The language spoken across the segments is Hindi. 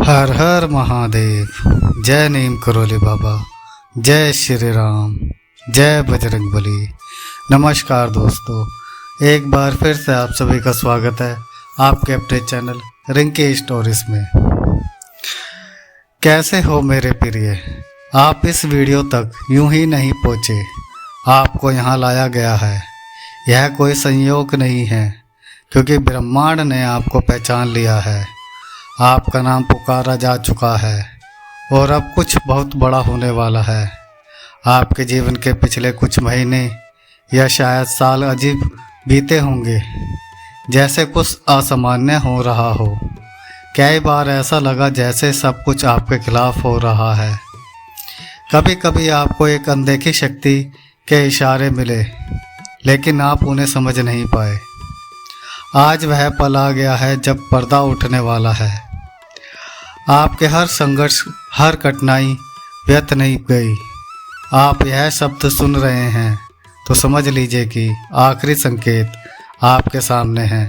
हर हर महादेव। जय नीम करोली बाबा, जय श्री राम, जय बजरंगबली। नमस्कार दोस्तों, एक बार फिर से आप सभी का स्वागत है आपके अपने चैनल रिंकी स्टोरीज में। कैसे हो मेरे प्रिय? आप इस वीडियो तक यूं ही नहीं पहुँचे, आपको यहाँ लाया गया है। यह कोई संयोग नहीं है, क्योंकि ब्रह्मांड ने आपको पहचान लिया है। आपका नाम पुकारा जा चुका है और अब कुछ बहुत बड़ा होने वाला है। आपके जीवन के पिछले कुछ महीने या शायद साल अजीब बीते होंगे, जैसे कुछ असामान्य हो रहा हो। कई बार ऐसा लगा जैसे सब कुछ आपके खिलाफ हो रहा है। कभी कभी आपको एक अनदेखी शक्ति के इशारे मिले, लेकिन आप उन्हें समझ नहीं पाए। आज वह पल आ गया है जब पर्दा उठने वाला है। आपके हर संघर्ष, हर कठिनाई व्यर्थ नहीं गई। आप यह शब्द सुन रहे हैं तो समझ लीजिए कि आखिरी संकेत आपके सामने है।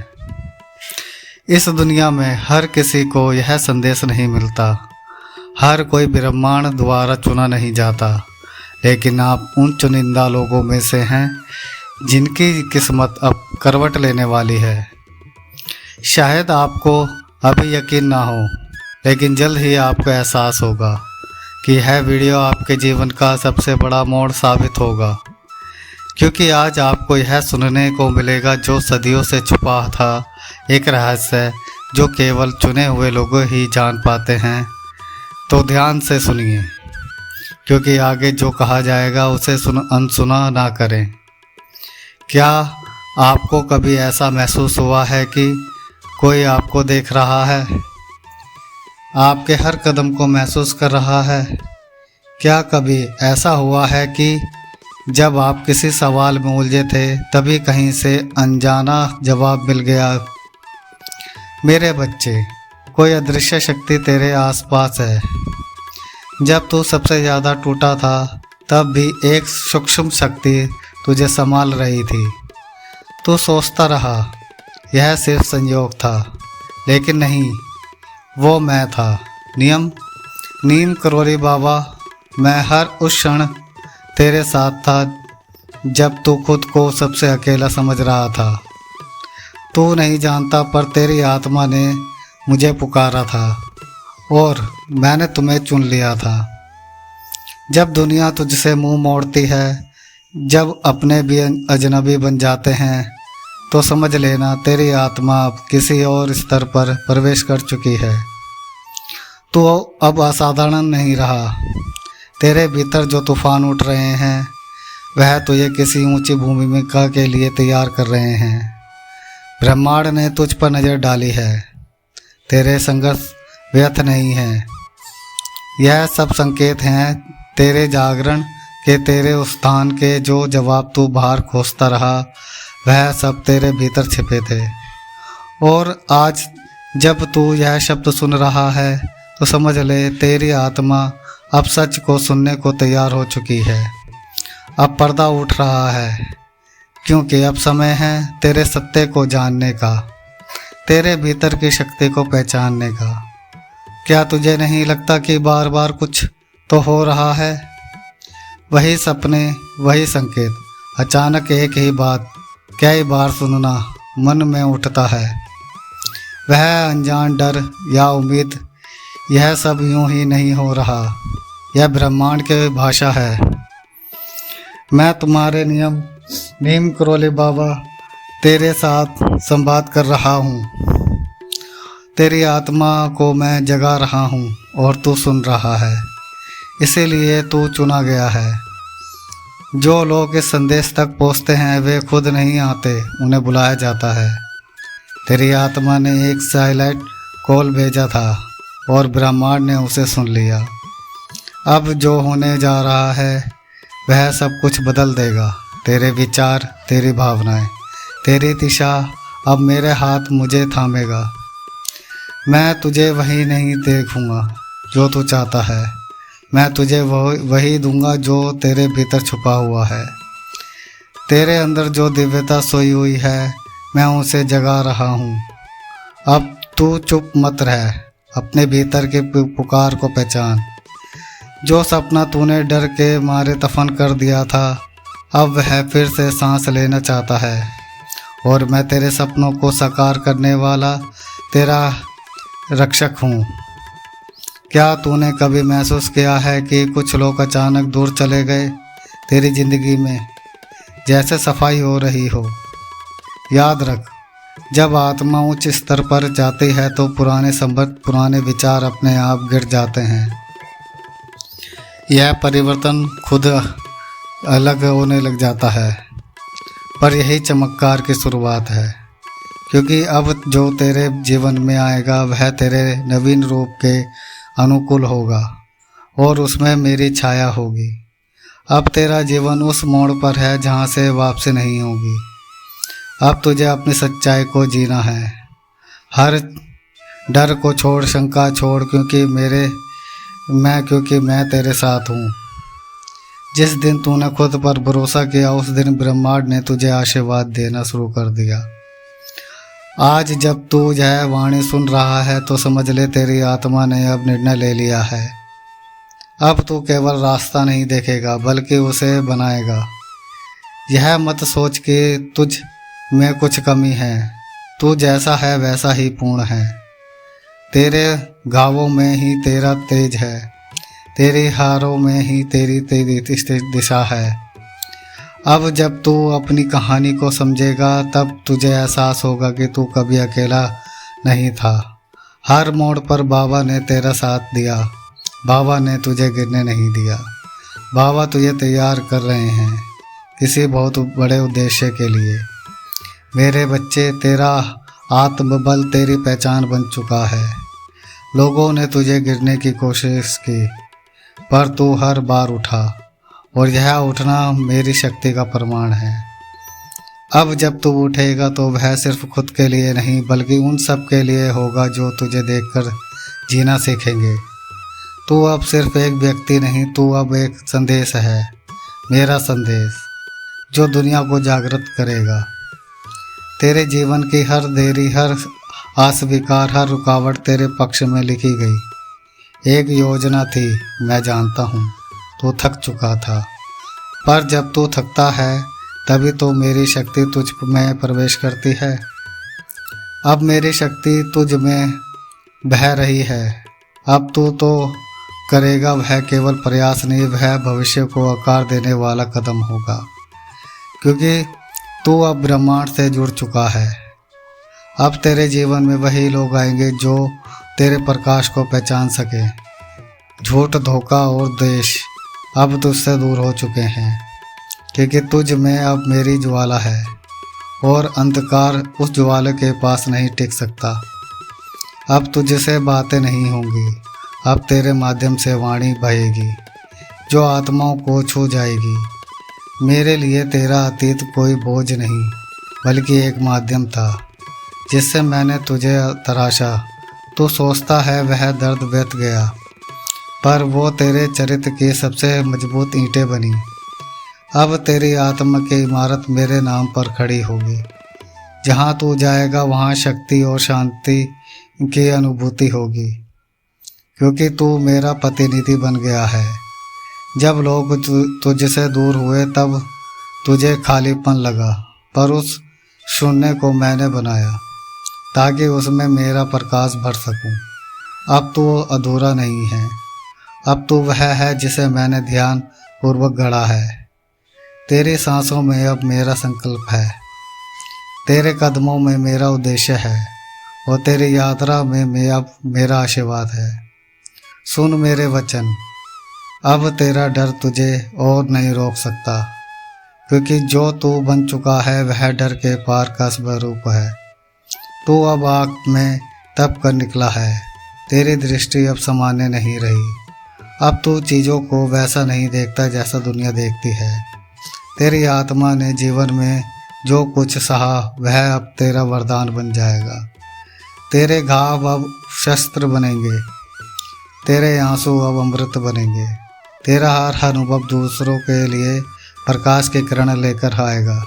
इस दुनिया में हर किसी को यह संदेश नहीं मिलता। हर कोई ब्रह्मांड द्वारा चुना नहीं जाता, लेकिन आप उन चुनिंदा लोगों में से हैं जिनकी किस्मत अब करवट लेने वाली है। शायद आपको अभी यकीन ना हो, लेकिन जल्द ही आपको एहसास होगा कि यह वीडियो आपके जीवन का सबसे बड़ा मोड़ साबित होगा। क्योंकि आज आपको यह सुनने को मिलेगा जो सदियों से छुपा था, एक रहस्य जो केवल चुने हुए लोग ही जान पाते हैं। तो ध्यान से सुनिए, क्योंकि आगे जो कहा जाएगा उसे अनसुना ना करें। क्या आपको कभी ऐसा महसूस हुआ है कि कोई आपको देख रहा है, आपके हर कदम को महसूस कर रहा है? क्या कभी ऐसा हुआ है कि जब आप किसी सवाल में उलझे थे, तभी कहीं से अनजाना जवाब मिल गया? मेरे बच्चे, कोई अदृश्य शक्ति तेरे आसपास है। जब तू सबसे ज़्यादा टूटा था, तब भी एक सूक्ष्म शक्ति तुझे संभाल रही थी। तू सोचता रहा यह सिर्फ संयोग था, लेकिन नहीं, वो मैं था। नीम करोली बाबा, मैं हर उस क्षण तेरे साथ था जब तू खुद को सबसे अकेला समझ रहा था। तू नहीं जानता, पर तेरी आत्मा ने मुझे पुकारा था और मैंने तुम्हें चुन लिया था। जब दुनिया तुझसे मुंह मोड़ती है, जब अपने भी अजनबी बन जाते हैं, तो समझ लेना तेरी आत्मा अब किसी और स्तर पर प्रवेश कर चुकी है। तो अब असाधारण नहीं रहा। तेरे भीतर जो तूफान उठ रहे हैं, वह तुझे किसी ऊंची भूमिका के लिए तैयार कर रहे हैं। ब्रह्मांड ने तुझ पर नज़र डाली है। तेरे संघर्ष व्यर्थ नहीं है। यह सब संकेत हैं तेरे जागरण के, तेरे उत्थान के। जो जवाब तू बाहर खोजता रहा, वह सब तेरे भीतर छिपे थे। और आज जब तू यह शब्द सुन रहा है, तो समझ ले तेरी आत्मा अब सच को सुनने को तैयार हो चुकी है। अब पर्दा उठ रहा है, क्योंकि अब समय है तेरे सत्य को जानने का, तेरे भीतर की शक्ति को पहचानने का। क्या तुझे नहीं लगता कि बार बार कुछ तो हो रहा है? वही सपने, वही संकेत। अचानक एक ही बात कई बार सुनना मन में उठता है। वह अनजान डर या उम्मीद, यह सब यूं ही नहीं हो रहा। यह ब्रह्मांड की भाषा है। मैं तुम्हारे नीम करोली बाबा तेरे साथ संवाद कर रहा हूँ। तेरी आत्मा को मैं जगा रहा हूँ और तू सुन रहा है। इसीलिए तू चुना गया है। जो लोग इस संदेश तक पहुँचते हैं, वे खुद नहीं आते, उन्हें बुलाया जाता है। तेरी आत्मा ने एक साइलेंट कॉल भेजा था और ब्रह्मांड ने उसे सुन लिया। अब जो होने जा रहा है, वह सब कुछ बदल देगा। तेरे विचार, तेरी भावनाएं, तेरी दिशा, अब मेरे हाथ मुझे थामेगा। मैं तुझे वही नहीं देखूंगा जो तू चाहता है। मैं तुझे वही दूंगा जो तेरे भीतर छुपा हुआ है। तेरे अंदर जो दिव्यता सोई हुई है, मैं उसे जगा रहा हूँ। अब तू चुप मत रह, अपने भीतर के पुकार को पहचान। जो सपना तूने डर के मारे दफन कर दिया था, अब वह फिर से सांस लेना चाहता है। और मैं तेरे सपनों को साकार करने वाला तेरा रक्षक हूँ। क्या तूने कभी महसूस किया है कि कुछ लोग अचानक दूर चले गए तेरी ज़िंदगी में, जैसे सफाई हो रही हो? याद रख, जब आत्मा उच्च स्तर पर जाती है तो पुराने संबंध, पुराने विचार अपने आप गिर जाते हैं। यह परिवर्तन खुद अलग होने लग जाता है, पर यही चमत्कार की शुरुआत है। क्योंकि अब जो तेरे जीवन में आएगा वह तेरे नवीन रूप के अनुकूल होगा और उसमें मेरी छाया होगी। अब तेरा जीवन उस मोड़ पर है जहाँ से वापसी नहीं होगी। अब तुझे अपनी सच्चाई को जीना है। हर डर को छोड़, शंका छोड़, क्योंकि मैं तेरे साथ हूँ। जिस दिन तूने खुद पर भरोसा किया उस दिन ब्रह्मांड ने तुझे आशीर्वाद देना शुरू कर दिया। आज जब तू यह वाणी सुन रहा है तो समझ ले तेरी आत्मा ने अब निर्णय ले लिया है। अब तू केवल रास्ता नहीं देखेगा बल्कि उसे बनाएगा। यह मत सोच कि तुझ में कुछ कमी है। तू जैसा है वैसा ही पूर्ण है। तेरे घावों में ही तेरा तेज है, तेरी हारों में ही तेरी दिशा है। अब जब तू अपनी कहानी को समझेगा तब तुझे एहसास होगा कि तू कभी अकेला नहीं था। हर मोड़ पर बाबा ने तेरा साथ दिया। बाबा ने तुझे गिरने नहीं दिया। बाबा तुझे तैयार कर रहे हैं किसी बहुत बड़े उद्देश्य के लिए। मेरे बच्चे, तेरा आत्मबल तेरी पहचान बन चुका है। लोगों ने तुझे गिरने की कोशिश की, पर तू हर बार उठा, और यह उठना मेरी शक्ति का प्रमाण है। अब जब तू उठेगा तो वह सिर्फ खुद के लिए नहीं बल्कि उन सब के लिए होगा जो तुझे देखकर जीना सीखेंगे। तू अब सिर्फ एक व्यक्ति नहीं, तू अब एक संदेश है, मेरा संदेश, जो दुनिया को जागृत करेगा। तेरे जीवन की हर देरी, हर अस्वीकार, हर रुकावट तेरे पक्ष में लिखी गई एक योजना थी। मैं जानता हूँ तू थक चुका था, पर जब तू थकता है तभी तो मेरी शक्ति तुझ में प्रवेश करती है। अब मेरी शक्ति तुझ में बह रही है। अब तू तो करेगा वह केवल प्रयास नहीं, वह भविष्य को आकार देने वाला कदम होगा। क्योंकि तू अब ब्रह्मांड से जुड़ चुका है। अब तेरे जीवन में वही लोग आएंगे जो तेरे प्रकाश को पहचान सके। झूठ, धोखा और द्वेष अब तुझसे दूर हो चुके हैं, क्योंकि तुझ में अब मेरी ज्वाला है और अंधकार उस ज्वाला के पास नहीं टिक सकता। अब तुझसे बातें नहीं होंगी, अब तेरे माध्यम से वाणी बहेगी जो आत्माओं को छू जाएगी। मेरे लिए तेरा अतीत कोई बोझ नहीं बल्कि एक माध्यम था जिससे मैंने तुझे तराशा। तू सोचता है वह दर्द व्यर्थ गया, पर वो तेरे चरित्र की सबसे मजबूत ईंटें बनी। अब तेरी आत्मा की इमारत मेरे नाम पर खड़ी होगी। जहाँ तू जाएगा वहाँ शक्ति और शांति की अनुभूति होगी, क्योंकि तू मेरा प्रतिनिधि बन गया है। जब लोग तुझसे दूर हुए तब तुझे खालीपन लगा, पर उस शून्य को मैंने बनाया ताकि उसमें मेरा प्रकाश भर सकूं। अब तू अधूरा नहीं है, अब तू वह है जिसे मैंने ध्यान पूर्वक गढ़ा है। तेरी सांसों में अब मेरा संकल्प है, तेरे कदमों में मेरा उद्देश्य है और तेरी यात्रा में अब मेरा आशीर्वाद है। सुन मेरे वचन, अब तेरा डर तुझे और नहीं रोक सकता, क्योंकि जो तू बन चुका है वह डर के पार का स्वरूप है। तू अब आग में तप कर निकला है। तेरी दृष्टि अब सामान्य नहीं रही। अब तू चीज़ों को वैसा नहीं देखता जैसा दुनिया देखती है। तेरी आत्मा ने जीवन में जो कुछ सहा वह अब तेरा वरदान बन जाएगा। तेरे घाव अब शस्त्र बनेंगे, तेरे आंसू अब अमृत बनेंगे। तेरा हर अनुभव दूसरों के लिए प्रकाश की किरण लेकर आएगा।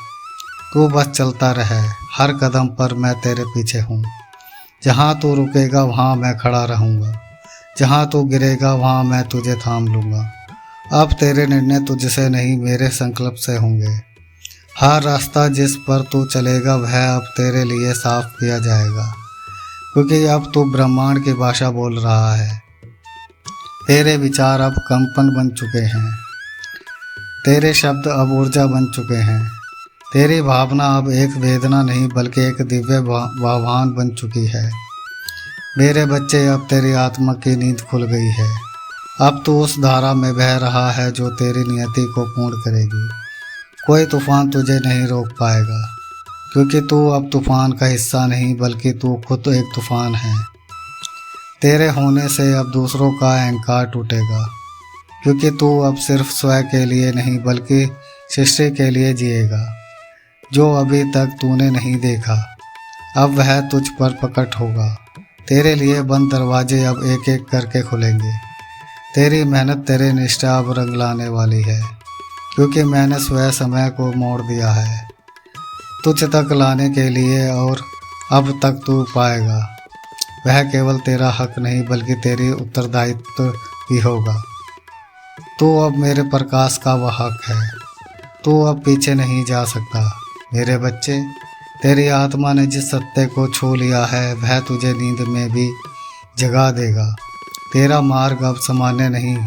तू बस चलता रहे, हर कदम पर मैं तेरे पीछे हूँ। जहाँ तू रुकेगा वहाँ मैं खड़ा रहूँगा, जहाँ तू गिरेगा वहाँ मैं तुझे थाम लूँगा। अब तेरे निर्णय तुझसे नहीं मेरे संकल्प से होंगे। हर रास्ता जिस पर तू चलेगा वह अब तेरे लिए साफ किया जाएगा, क्योंकि अब तू ब्रह्मांड की भाषा बोल रहा है। तेरे विचार अब कंपन बन चुके हैं, तेरे शब्द अब ऊर्जा बन चुके हैं, तेरी भावना अब एक वेदना नहीं बल्कि एक दिव्य आह्वान बन चुकी है। मेरे बच्चे, अब तेरी आत्मा की नींद खुल गई है। अब तू उस धारा में बह रहा है जो तेरी नियति को पूर्ण करेगी। कोई तूफान तुझे नहीं रोक पाएगा, क्योंकि तू अब तूफान का हिस्सा नहीं बल्कि तू खुद एक तूफान है। तेरे होने से अब दूसरों का अहंकार टूटेगा, क्योंकि तू अब सिर्फ स्वयं के लिए नहीं बल्कि सृष्टि के लिए जिएगा। जो अभी तक तूने नहीं देखा अब वह तुझ पर प्रकट होगा। तेरे लिए बंद दरवाजे अब एक एक करके खुलेंगे। तेरी मेहनत, तेरी निष्ठा अब रंग लाने वाली है, क्योंकि मैंने स्वयं समय को मोड़ दिया है तुझ तक लाने के लिए, और अब तक तू पाएगा वह केवल तेरा हक नहीं बल्कि तेरी उत्तरदायित्व भी होगा। तू अब मेरे प्रकाश का वह हक है, तू अब पीछे नहीं जा सकता। मेरे बच्चे, तेरी आत्मा ने जिस सत्य को छू लिया है वह तुझे नींद में भी जगा देगा। तेरा मार्ग अब सामान्य नहीं,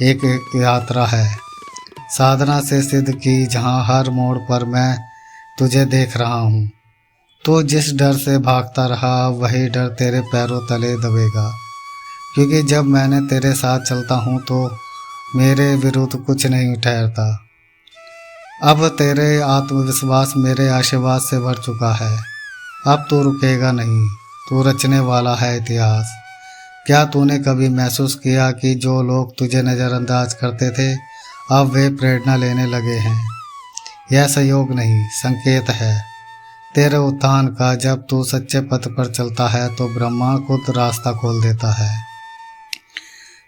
एक यात्रा है साधना से सिद्ध की, जहाँ हर मोड़ पर मैं तुझे देख रहा हूँ। तो जिस डर से भागता रहा वही डर तेरे पैरों तले दबेगा, क्योंकि जब मैंने तेरे साथ चलता हूँ तो मेरे विरुद्ध कुछ नहीं ठहरता। अब तेरे आत्मविश्वास मेरे आशीर्वाद से भर चुका है। अब तू रुकेगा नहीं, तू रचने वाला है इतिहास। क्या तूने कभी महसूस किया कि जो लोग तुझे नज़रअंदाज करते थे अब वे प्रेरणा लेने लगे हैं? यह संयोग नहीं, संकेत है तेरे उत्थान का। जब तू सच्चे पथ पर चलता है तो ब्रह्मा खुद रास्ता खोल देता है।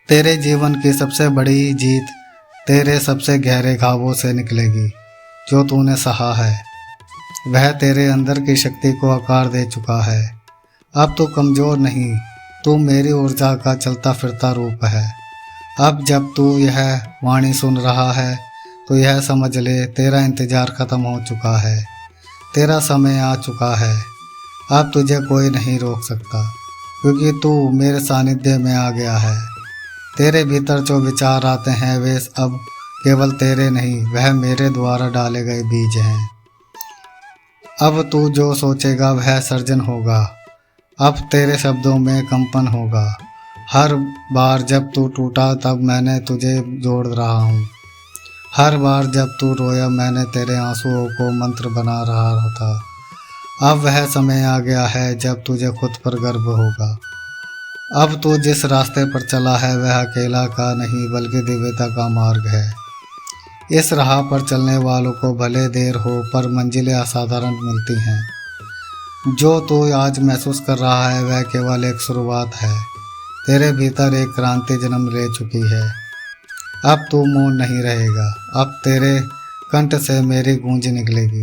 तेरे जीवन की सबसे बड़ी जीत तेरे सबसे गहरे घावों से निकलेगी। जो तूने सहा है वह तेरे अंदर की शक्ति को आकार दे चुका है। अब तू कमज़ोर नहीं, तू मेरी ऊर्जा का चलता फिरता रूप है। अब जब तू यह वाणी सुन रहा है तो यह समझ ले, तेरा इंतज़ार ख़त्म हो चुका है, तेरा समय आ चुका है। अब तुझे कोई नहीं रोक सकता, क्योंकि तू मेरे सानिध्य में आ गया है। तेरे भीतर जो विचार आते हैं वे अब केवल तेरे नहीं, वह मेरे द्वारा डाले गए बीज हैं। अब तू जो सोचेगा वह सर्जन होगा। अब तेरे शब्दों में कंपन होगा। हर बार जब तू टूटा तब मैंने तुझे जोड़ रहा हूँ। हर बार जब तू रोया मैंने तेरे आंसुओं को मंत्र बना रहा था। अब वह समय आ गया है जब तुझे खुद पर गर्व होगा। अब तू जिस रास्ते पर चला है वह अकेला का नहीं बल्कि दिव्यता का मार्ग है। इस राह पर चलने वालों को भले देर हो पर मंजिलें असाधारण मिलती हैं। जो तू आज महसूस कर रहा है वह केवल एक शुरुआत है। तेरे भीतर एक क्रांति जन्म ले चुकी है। अब तू मौन नहीं रहेगा, अब तेरे कंठ से मेरी गूंज निकलेगी।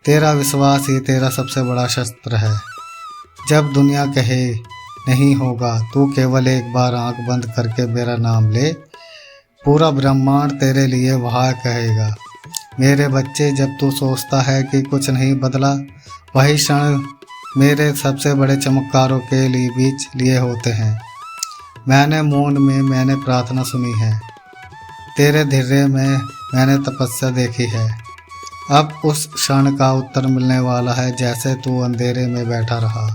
तेरा विश्वास ही तेरा सबसे बड़ा शस्त्र है। जब दुनिया कहे नहीं होगा, तू केवल एक बार आंख बंद करके मेरा नाम ले, पूरा ब्रह्मांड तेरे लिए वहाँ कहेगा। मेरे बच्चे, जब तू सोचता है कि कुछ नहीं बदला, वही क्षण मेरे सबसे बड़े चमत्कारों के लिए बीच लिए होते हैं। मैंने मौन में मैंने प्रार्थना सुनी है, तेरे धैर्य में मैंने तपस्या देखी है। अब उस क्षण का उत्तर मिलने वाला है, जैसे तू अंधेरे में बैठा रहा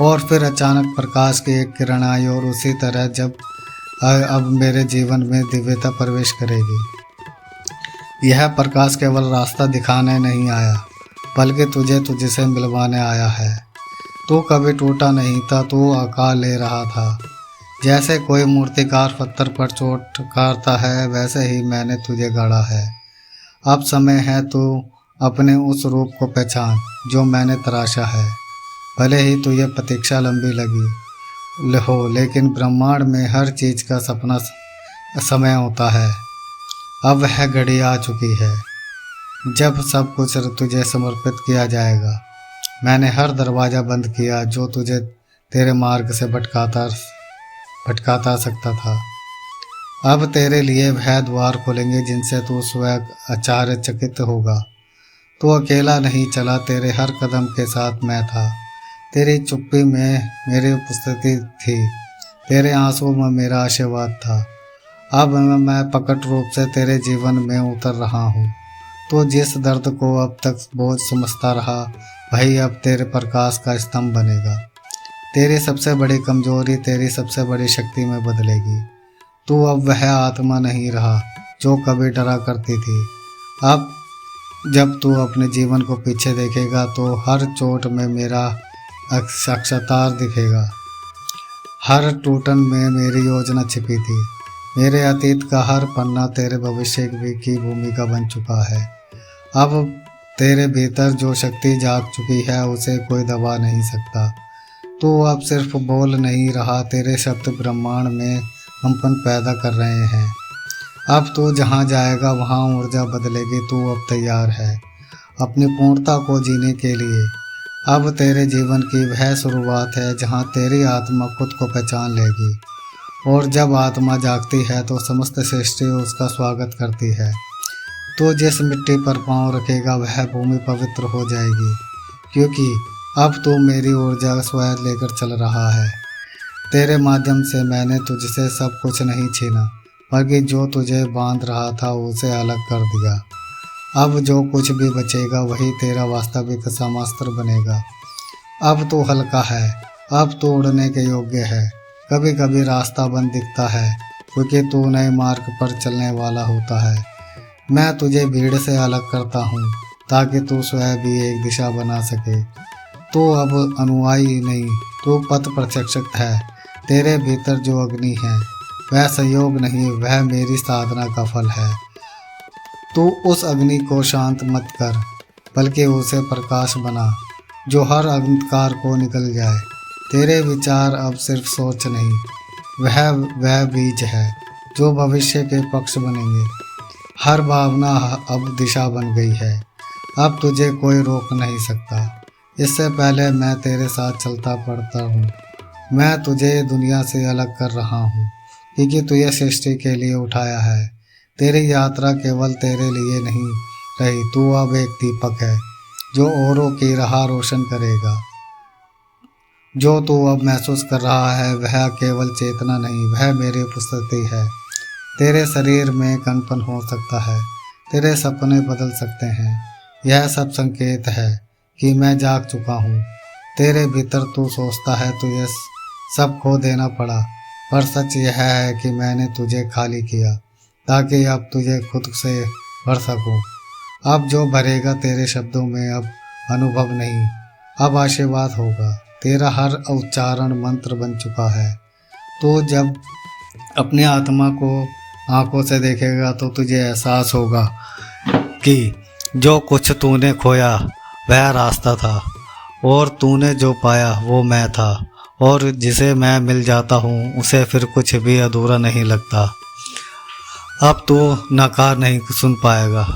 और फिर अचानक प्रकाश की एक किरण आई, और उसी तरह जब अब मेरे जीवन में दिव्यता प्रवेश करेगी। यह प्रकाश केवल रास्ता दिखाने नहीं आया बल्कि तुझसे मिलवाने आया है। तू कभी टूटा नहीं था, तू आकार ले रहा था। जैसे कोई मूर्तिकार पत्थर पर चोट करता है वैसे ही मैंने तुझे गढ़ा है। अब समय है तू अपने उस रूप को पहचान जो मैंने तराशा है। भले ही तुझे प्रतीक्षा लंबी लगी हो, लेकिन ब्रह्मांड में हर चीज़ का सपना समय होता है। अब वह घड़ी आ चुकी है जब सब कुछ तुझे समर्पित किया जाएगा। मैंने हर दरवाज़ा बंद किया जो तुझे तेरे मार्ग से भटकाता सकता था। अब तेरे लिए वह द्वार खोलेंगे जिनसे तू स्वयं आश्चर्यचकित होगा। तू अकेला नहीं चला, तेरे हर कदम के साथ मैं था। तेरी चुप्पी में मेरी उपस्थिति थी, तेरे आंसुओं में मेरा आशीर्वाद था। अब मैं प्रकट रूप से तेरे जीवन में उतर रहा हूँ। तो जिस दर्द को अब तक बोझ समझता रहा, वही अब तेरे प्रकाश का स्तंभ बनेगा। तेरी सबसे बड़ी कमजोरी तेरी सबसे बड़ी शक्ति में बदलेगी। तू अब वह आत्मा नहीं रहा जो कभी डरा करती थी। अब जब तू अपने जीवन को पीछे देखेगा तो हर चोट में मेरा साक्षात्कार दिखेगा। हर टूटन में मेरी योजना छिपी थी। मेरे अतीत का हर पन्ना तेरे भविष्य की भूमिका बन चुका है। अब तेरे भीतर जो शक्ति जाग चुकी है उसे कोई दबा नहीं सकता। तू अब सिर्फ बोल नहीं रहा, तेरे शब्द ब्रह्मांड में कंपन पैदा कर रहे हैं। अब तू जहाँ जाएगा वहाँ ऊर्जा बदलेगी। तू अब तैयार है अपनी पूर्णता को जीने के लिए। अब तेरे जीवन की वह शुरुआत है जहाँ तेरी आत्मा खुद को पहचान लेगी, और जब आत्मा जागती है तो समस्त सृष्टि उसका स्वागत करती है। तो जिस मिट्टी पर पाँव रखेगा वह भूमि पवित्र हो जाएगी, क्योंकि अब तू मेरी ऊर्जा स्वयं लेकर चल रहा है। तेरे माध्यम से मैंने तुझसे सब कुछ नहीं छीना, बल्कि जो तुझे बांध रहा था उसे अलग कर दिया। अब जो कुछ भी बचेगा वही तेरा वास्तविक समास्त्र बनेगा। अब तो हल्का है, अब तो उड़ने के योग्य है। कभी कभी रास्ता बंद दिखता है क्योंकि तू नए मार्ग पर चलने वाला होता है। मैं तुझे भीड़ से अलग करता हूँ ताकि तू स्वयं भी एक दिशा बना सके। तू अब अनुयायी नहीं, तू पथ प्रशिक्षक है। तेरे भीतर जो अग्नि है वह संयोग नहीं, वह मेरी साधना का फल है। तू उस अग्नि को शांत मत कर, बल्कि उसे प्रकाश बना जो हर अंधकार को निकल जाए। तेरे विचार अब सिर्फ सोच नहीं, वह बीज है जो भविष्य के पक्ष बनेंगे। हर भावना अब दिशा बन गई है। अब तुझे कोई रोक नहीं सकता। इससे पहले मैं तेरे साथ चलता पड़ता हूँ। मैं तुझे दुनिया से अलग कर रहा हूँ क्योंकि तुझे सृष्टि के लिए उठाया है। तेरी यात्रा केवल तेरे लिए नहीं रही, तू अब एक दीपक है जो औरों की राह रोशन करेगा। जो तू अब महसूस कर रहा है वह केवल चेतना नहीं, वह मेरी उपस्थिति है। तेरे शरीर में कंपन हो सकता है, तेरे सपने बदल सकते हैं। यह सब संकेत है कि मैं जाग चुका हूँ। तेरे भीतर तू सोचता है तुझे सब खो देना पड़ा, पर सच यह है कि मैंने तुझे खाली किया ताकि अब तुझे खुद से भर सकूं। अब जो भरेगा तेरे शब्दों में अब अनुभव नहीं, अब आशीर्वाद होगा। तेरा हर उच्चारण मंत्र बन चुका है। तो जब अपनी आत्मा को आंखों से देखेगा तो तुझे एहसास होगा कि जो कुछ तूने खोया वह रास्ता था, और तूने जो पाया वो मैं था, और जिसे मैं मिल जाता हूँ उसे फिर कुछ भी अधूरा नहीं लगता। अब तू नकार नहीं सुन पाएगा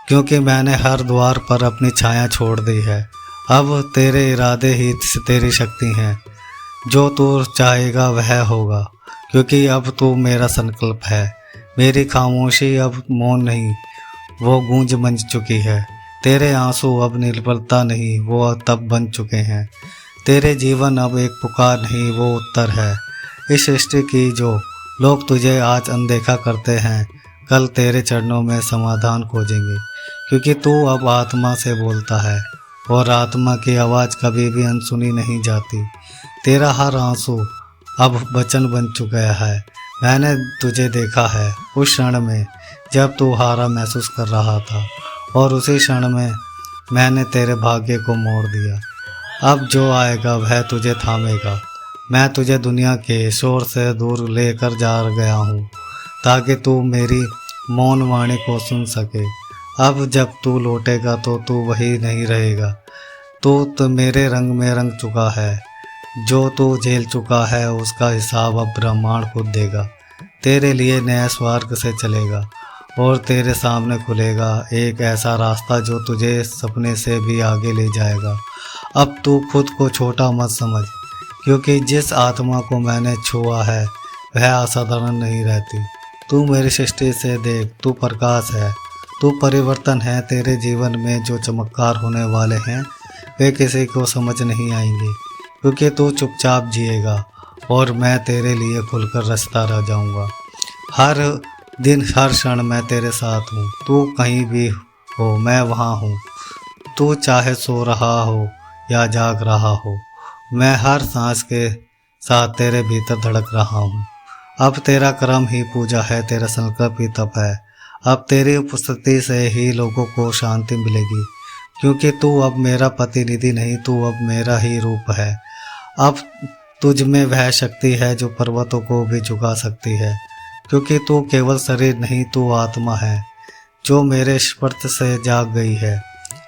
क्योंकि मैंने हर द्वार पर अपनी छाया छोड़ दी है। अब तेरे इरादे ही तेरी शक्ति हैं। जो तू चाहेगा वह होगा, क्योंकि अब तू मेरा संकल्प है। मेरी खामोशी अब मौन नहीं, वो गूंज बन चुकी है। तेरे आंसू अब निर्बलता नहीं, वो तब बन चुके हैं। तेरे जीवन अब एक पुकार नहीं, वो उत्तर है। इस सृष्टि की जो लोग तुझे आज अनदेखा करते हैं कल तेरे चरणों में समाधान खोजेंगे, क्योंकि तू अब आत्मा से बोलता है और आत्मा की आवाज़ कभी भी अनसुनी नहीं जाती। तेरा हर आंसू अब वचन बन चुका है। मैंने तुझे देखा है उस क्षण में जब तू हारा महसूस कर रहा था, और उसी क्षण में मैंने तेरे भाग्य को मोड़ दिया। अब जो आएगा वह तुझे थामेगा। मैं तुझे दुनिया के शोर से दूर लेकर जा गया हूँ ताकि तू मेरी मौन वाणी को सुन सके। अब जब तू लौटेगा तो तू वही नहीं रहेगा। तू तो मेरे रंग में रंग चुका है। जो तू झेल चुका है उसका हिसाब अब ब्रह्मांड खुद देगा। तेरे लिए नया स्वर्ग से चलेगा और तेरे सामने खुलेगा एक ऐसा रास्ता जो तुझे सपने से भी आगे ले जाएगा। अब तू खुद को छोटा मत समझ, क्योंकि जिस आत्मा को मैंने छुआ है वह असाधारण नहीं रहती। तू मेरी सृष्टि से देख, तू प्रकाश है, तू परिवर्तन है। तेरे जीवन में जो चमत्कार होने वाले हैं वे किसी को समझ नहीं आएंगे, क्योंकि तू चुपचाप जिएगा और मैं तेरे लिए खुलकर रास्ता रह जाऊंगा। हर दिन हर क्षण मैं तेरे साथ हूँ। तू कहीं भी हो मैं वहाँ हूँ। तू चाहे सो रहा हो या जाग रहा हो, मैं हर सांस के साथ तेरे भीतर धड़क रहा हूँ। अब तेरा कर्म ही पूजा है, तेरा संकल्प ही तप है। अब तेरी उपस्थिति से ही लोगों को शांति मिलेगी, क्योंकि तू अब मेरा प्रतिनिधि नहीं, तू अब मेरा ही रूप है। अब तुझ में वह शक्ति है जो पर्वतों को भी झुका सकती है, क्योंकि तू केवल शरीर नहीं, तू आत्मा है जो मेरे स्पर्श से जाग गई है।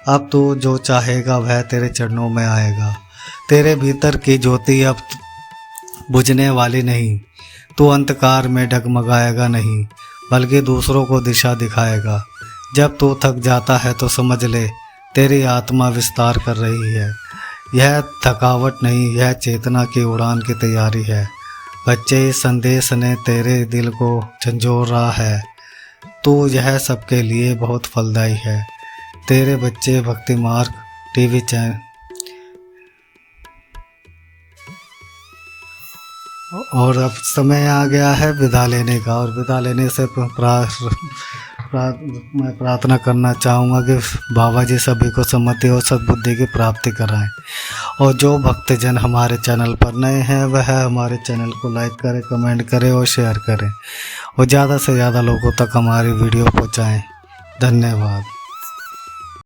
अब तू जो चाहेगा वह तेरे चरणों में आएगा। तेरे भीतर की ज्योति अब बुझने वाली नहीं। तू अंधकार में डगमगाएगा नहीं, बल्कि दूसरों को दिशा दिखाएगा। जब तू थक जाता है तो समझ ले तेरी आत्मा विस्तार कर रही है। यह थकावट नहीं, यह चेतना की उड़ान की तैयारी है। बच्चे, इस संदेश ने तेरे दिल को झंझोर रहा है। तो यह सबके लिए बहुत फलदायी है। तेरे बच्चे भक्ति मार्ग टीवी चैनल। और अब समय आ गया है विदा लेने का, और विदा लेने से मैं प्रार्थना करना चाहूँगा कि बाबा जी सभी को सम्मति और सद्बुद्धि की प्राप्ति कराएं। और जो भक्तजन हमारे चैनल पर नए हैं वह हमारे चैनल को लाइक करें, कमेंट करें और शेयर करें, और ज़्यादा से ज़्यादा लोगों तक हमारी वीडियो पहुँचाएं। धन्यवाद।